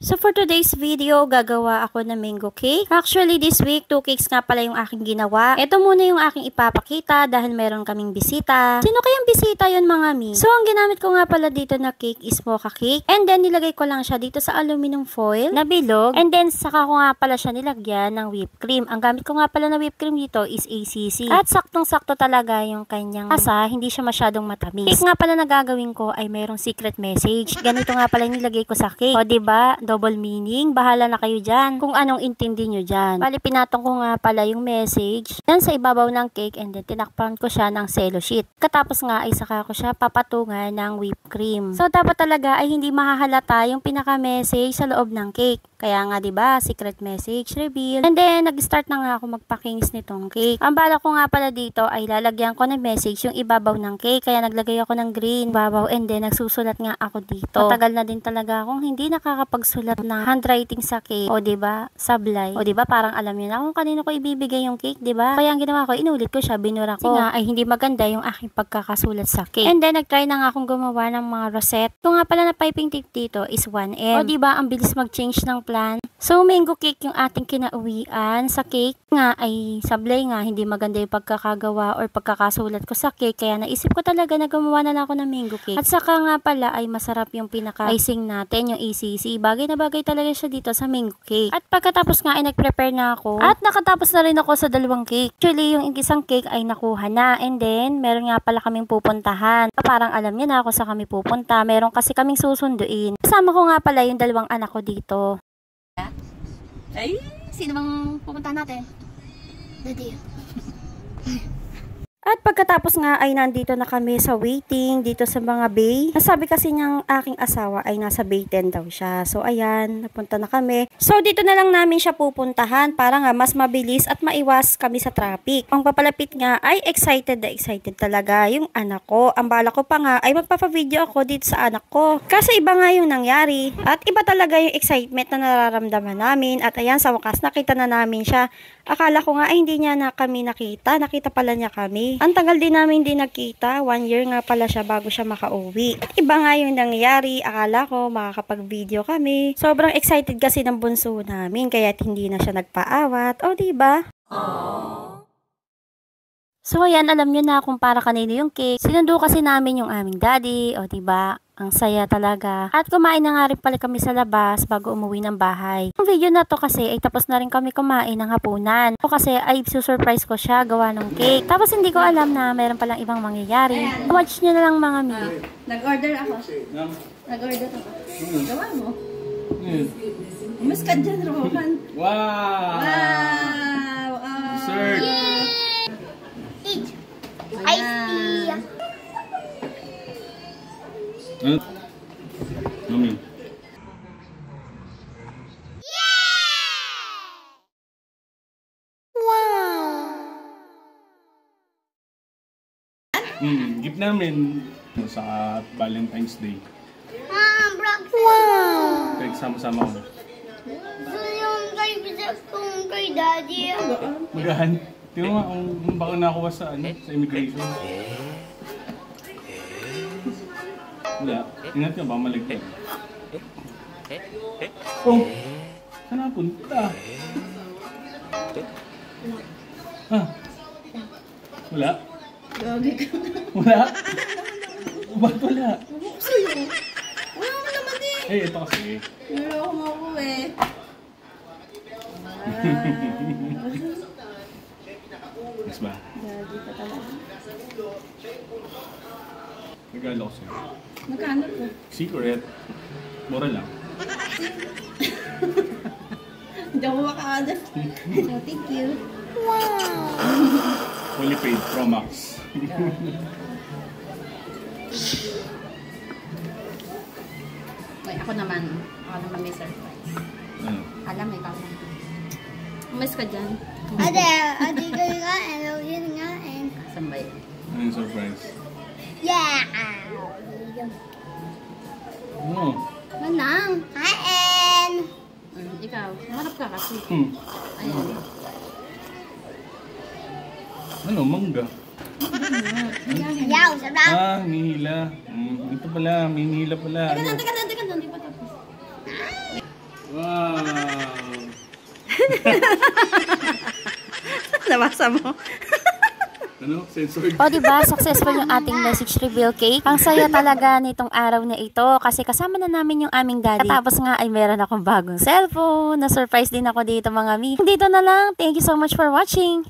So for today's video, gagawa ako ng mango cake. Actually this week, 2 cakes nga pala yung aking ginawa. Ito muna yung aking ipapakita dahil meron kaming bisita. Sino kayang bisita yun mga mi? So ang ginamit ko nga pala dito na cake is mocha cake. And then nilagay ko lang siya dito sa aluminum foil na bilog. And then saka ko nga pala siya nilagyan ng whipped cream. Ang gamit ko nga pala na whipped cream dito is ACC. At saktong-sakto talaga yung kanyang asa, hindi siya masyadong matamis. Cake nga pala na gagawin ko ay mayroong secret message. Ganito nga pala yung nilagay ko sa cake. O diba? Double meaning. Bahala na kayo dyan kung anong intindi nyo dyan. Bali, pinatong ko nga pala yung message yan sa ibabaw ng cake and then tinakpan ko siya ng cello sheet. Katapos nga ay saka ko siya papatungan ng whipped cream. So, dapat talaga ay hindi mahahalata yung pinaka-message sa loob ng cake. Kaya nga, diba, secret message reveal. And then, nag-start na nga ako magpa-kings nitong cake. Ang bala ko nga pala dito ay lalagyan ko ng message yung ibabaw ng cake. Kaya naglagay ako ng green babaw and then nagsusulat nga ako dito. Matagal na din talaga akong hindi nakakapagsulat ng handwriting sa cake. O diba, sablay. O diba, parang alam niyo na kung kanino ko ibibigay yung cake, diba? Kaya ang ginawa ko, inulit ko siya, binura ko. Kasi nga, ay hindi maganda yung aking pagkakasulat sa cake. And then, nag-try na nga akong gumawa ng mga rosette. Ito nga pala na piping tip dito is 1M. O diba, ang bilis mag-change ng plan. So, mango cake yung ating kinauwian. Sa cake nga ay sablay nga, hindi maganda yung pagkakagawa or pagkakasulat ko sa cake. Kaya naisip ko talaga na gumawa na lang ako ng mango cake. At saka nga pala ay masarap yung pinaka-icing natin, yung ACC. Bagay na bagay talaga siya dito sa mango cake. At pagkatapos nga ay nag-prepare na ako. At nakatapos na rin ako sa 2 cake. Actually, yung isang cake ay nakuha na. And then, meron nga pala kaming pupuntahan. Parang alam niyo na kung saan kami pupunta. Meron kasi kaming susunduin. Kasama ko nga pala yung 2 anak ko dito. Ay, sino bang pupuntahan natin? Daddy. At pagkatapos nga ay nandito na kami sa waiting dito sa mga bay. Nasabi kasi niyang aking asawa ay nasa bay 10 daw siya. So ayan, napunta na kami. So dito na lang namin siya pupuntahan para nga mas mabilis at maiwas kami sa traffic. Ang papalapit nga ay excited na excited talaga yung anak ko. Ang bala ko pa nga ay magpapa-video ako dito sa anak ko. Kasi iba nga yung nangyari. At iba talaga yung excitement na nararamdaman namin. At ayan, sa wakas nakita na namin siya. Akala ko nga ay hindi niya na kami nakita. Nakita pala niya kami. Ang tagal din namin hindi nakita. 1 year nga pala siya bago siya makauwi. At iba nga yung nangyari. Akala ko makakapag-video kami. Sobrang excited kasi ng bunso namin. Kaya hindi na siya nagpaawat. O diba? So ayan, alam nyo na kung para kanino yung cake. Sinundo kasi namin yung aming daddy. O diba? Ang saya talaga. At kumain na nga rin pala kami sa labas bago umuwi ng bahay. Ang video na to kasi ay tapos na rin kami kumain ng hapunan. So kasi ay susurprise ko siya gawa ng cake. Tapos hindi ko alam na mayroon palang ibang mangyayari. Watch nyo na lang mga mi. Nag-order ako. Nag-order ako. Gawa mo. Umas ka dyan, Rohan. Wow! Wow! Dessert! Eat. Ice tea. Ano? Mami. Gift namin sa Valentine's Day. Wow. Kaya sama-sama ko. So yung kay Bisas kung kay Daddy. Magahan. Tingnan mo nga kung baka nakuha sa, sa immigration. Wala. Tingnan ka ba maligtad? Oh! Saan napunta? Ha? Wala? Gagi ka. Wala? Ba't wala? Ako sa'yo. Wala mo naman eh. Eh, ito kasi. Niloko mo ako eh. Yes ba? Gagi ka talaga. Regalo ko sa'yo. Magkano po? Secret. Mura lang. Hindi ako makakadap. Oh, thank you. Fully paid. Pro Max. Wait, ako naman may surprise. Ano? Alam, may papa. Umas ka dyan. Ade kayo nga yun nga Saan ba yun? Ano yung surprise? Yeah. Ano? Manang! Kain. Ikaw, marap ka kasi. Ano? Ayan. Ano? Mangga? Yaw, sarap. Ah, hinihila. Ito pala, hinihila pala. Teka lang, di pa tapos. Wow. Nabasa mo. Ano? Censored? O diba, successful yung ating message reveal cake. Ang saya talaga nitong araw na ito kasi kasama na namin yung aming daddy. Tapos nga ay meron akong bagong cellphone. Na-surprise din ako dito mga mi. Dito na lang. Thank you so much for watching.